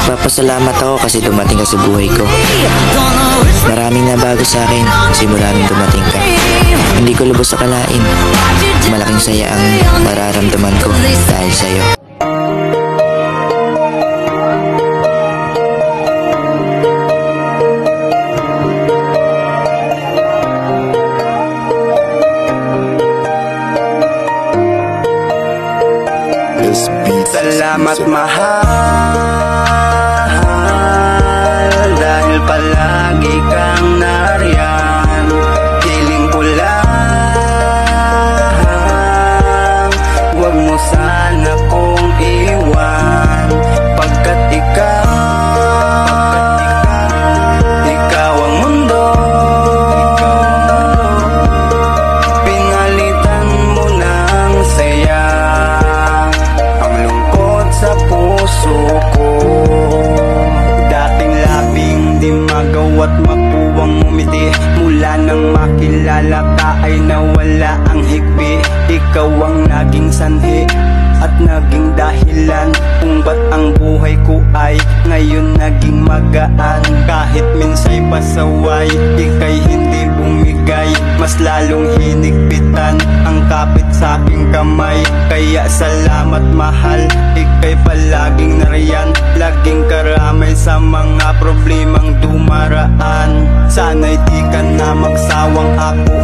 Nagpapasalamat ako kasi dumating ka sa buhay ko. Maraming nabago sa akin simula nung dumating ka. Hindi ko lubos akalain. Malaking saya ang mararamdaman ko dahil sa'yo. Salamat mahal, dahil palagi kang nariyan. Hiling ko lang, huwag mo sana kong iwan. Pagkat ikaw ang mundo. Pinalitan mo ng saya sa puso ko. Dating labing di magawa't mapuwang umiti. Mula nang makilala ka ay nawala ang higpi. Ikaw ang naging sanhi at naging dahilan kung ba't ang buhay ko ay ngayon naging magaan. Kahit minsa'y pasaway, ika'y hindi bumigay. Mas lalong hinigpitan ang kapit sa aking kamay. Kaya salamat mahal, ika'y palaging nariyan. Laging karamay sa mga problemang dumaraan. Sana'y di ka na magsawang ako